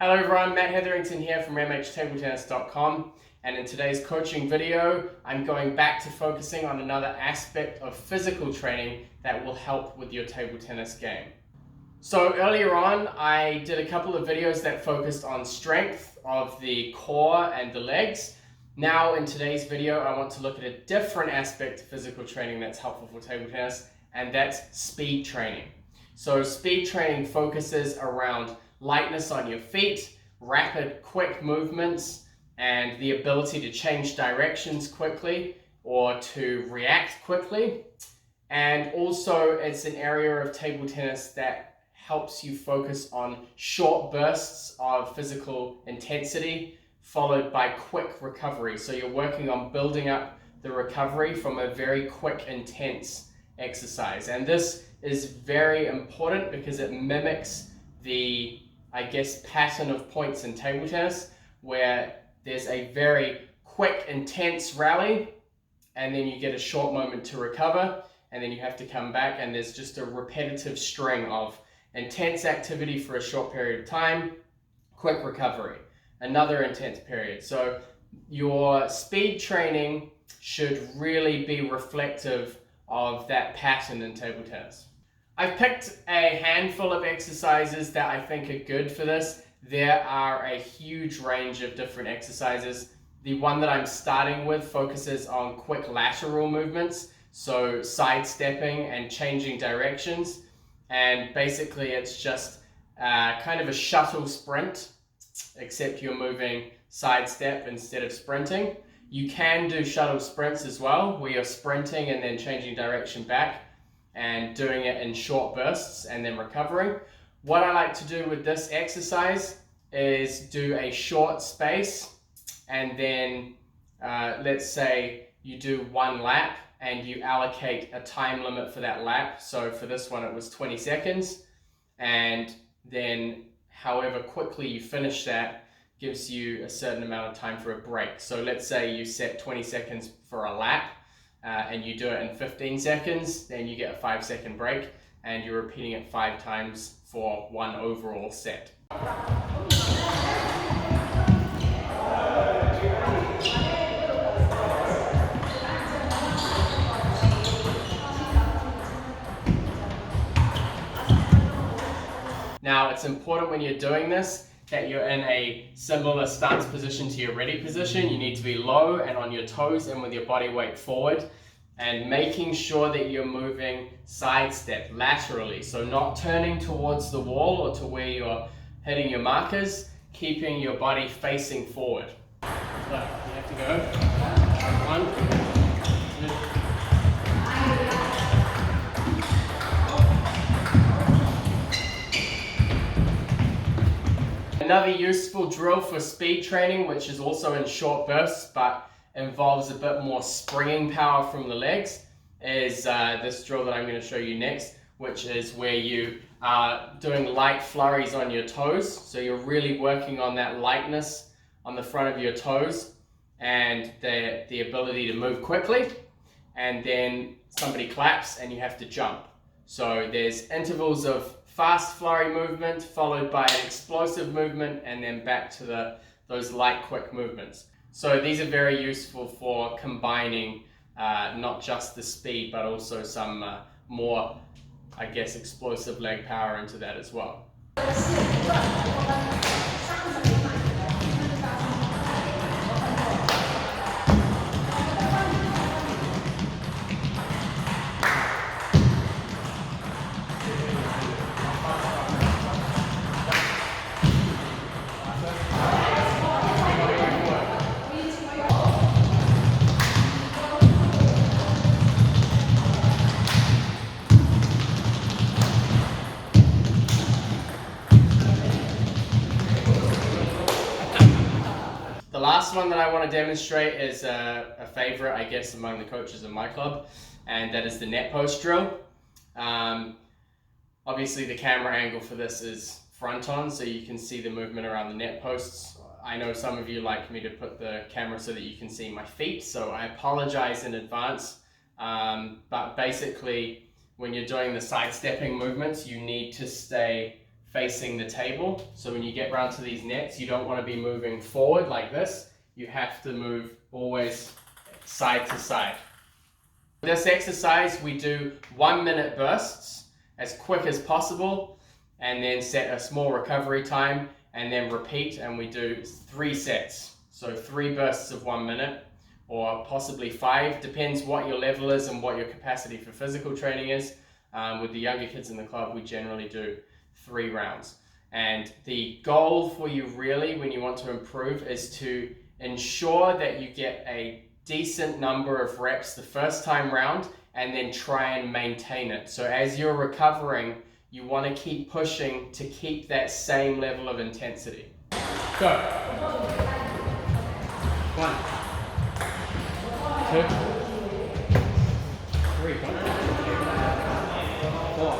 Hello everyone, Matt Hetherington here from MHTableTennis.com, and in today's coaching video I'm going back to focusing on another aspect of physical training that will help with your table tennis game. So earlier on I did a couple of videos that focused on strength of the core and the legs. Now in today's video I want to look at a different aspect of physical training that's helpful for table tennis, and that's speed training. So speed training focuses around lightness on your feet, rapid, quick movements, and the ability to change directions quickly or to react quickly. And also it's an area of table tennis that helps you focus on short bursts of physical intensity followed by quick recovery. So you're working on building up the recovery from a very quick, intense exercise. And this is very important because it mimics the pattern of points in table tennis, where there's a very quick, intense rally, and then you get a short moment to recover, and then you have to come back, and there's just a repetitive string of intense activity for a short period of time, quick recovery, another intense period. So your speed training should really be reflective of that pattern in table tennis. I've picked a handful of exercises that I think are good for this. There are a huge range of different exercises. The one that I'm starting with focuses on quick lateral movements, so sidestepping and changing directions. And basically it's just kind of a shuttle sprint, except you're moving sidestep instead of sprinting. You can do shuttle sprints as well, where you're sprinting and then changing direction back and doing it in short bursts and then recovering. What I like to do with this exercise is do a short space, and then let's say you do one lap and you allocate a time limit for that lap. So for this one it was 20 seconds, and then however quickly you finish that gives you a certain amount of time for a break. So let's say you set 20 seconds for a lap, and you do it in 15 seconds, then you get a 5-second break, and you're repeating it 5 times for one overall set. Now it's important when you're doing this that you're in a similar stance position to your ready position. You need to be low and on your toes and with your body weight forward, and making sure that you're moving sidestep laterally. So not turning towards the wall or to where you're hitting your markers, keeping your body facing forward. So you have to go 1, 2. Another useful drill for speed training, which is also in short bursts but involves a bit more springing power from the legs, is this drill that I'm going to show you next, which is where you are doing light flurries on your toes. So you're really working on that lightness on the front of your toes and the ability to move quickly, and then somebody claps and you have to jump. So there's intervals of fast flurry movement followed by an explosive movement, and then back to those light quick movements. So these are very useful for combining not just the speed but also some more, explosive leg power into that as well. The last one that I want to demonstrate is a favorite, among the coaches in my club, and that is the net post drill. Obviously the camera angle for this is front on, so you can see the movement around the net posts. I know some of you like me to put the camera so that you can see my feet, so I apologize in advance. But basically, when you're doing the sidestepping movements, you need to stay facing the table. So when you get round to these nets, you don't want to be moving forward like this. You have to move always side to side. For this exercise, we do 1 minute bursts as quick as possible, and then set a small recovery time, and then repeat, and we do 3 sets. So 3 bursts of 1 minute, or possibly 5, depends what your level is and what your capacity for physical training is. With the younger kids in the club, we generally do 3 rounds. And the goal for you really, when you want to improve, is to ensure that you get a decent number of reps the first time round, and then try and maintain it. So as you're recovering, you want to keep pushing to keep that same level of intensity. Go. 1, 2, 3, 4,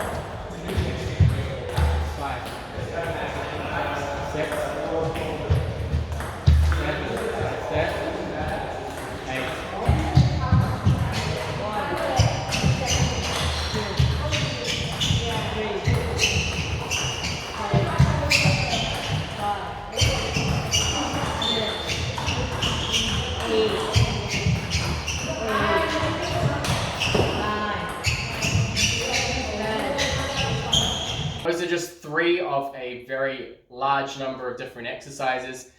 5, 6, 7, 8. Those are just 3 of a very large number of different exercises.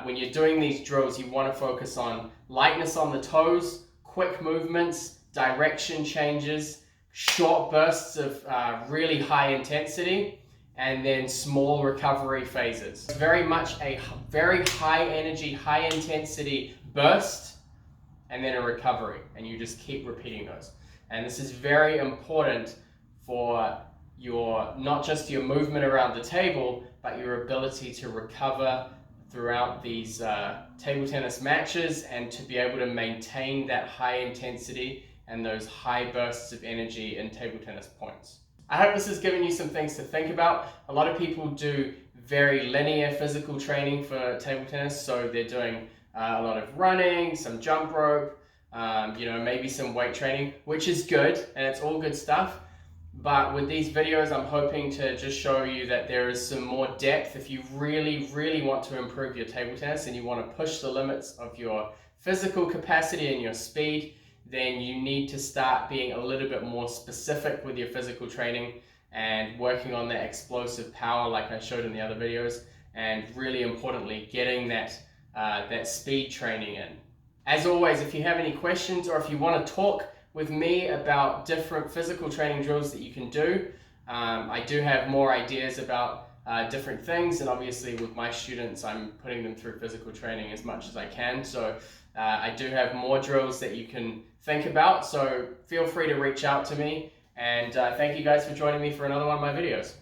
When you're doing these drills, you want to focus on lightness on the toes, quick movements, direction changes, short bursts of really high intensity, and then small recovery phases. It's very much a very high energy, high intensity burst, and then a recovery, and you just keep repeating those. And this is very important for not just your movement around the table, but your ability to recover throughout these table tennis matches, and to be able to maintain that high intensity and those high bursts of energy in table tennis points. I hope this has given you some things to think about. A lot of people do very linear physical training for table tennis, so they're doing a lot of running, some jump rope, maybe some weight training, which is good, and it's all good stuff. But with these videos, I'm hoping to just show you that there is some more depth. If you really, really want to improve your table tennis and you want to push the limits of your physical capacity and your speed, then you need to start being a little bit more specific with your physical training and working on that explosive power like I showed in the other videos, and really importantly, getting that speed training in. As always, if you have any questions, or if you want to talk with me about different physical training drills that you can do, I do have more ideas about different things, and obviously with my students I'm putting them through physical training as much as I can, so I do have more drills that you can think about, so feel free to reach out to me, and thank you guys for joining me for another one of my videos.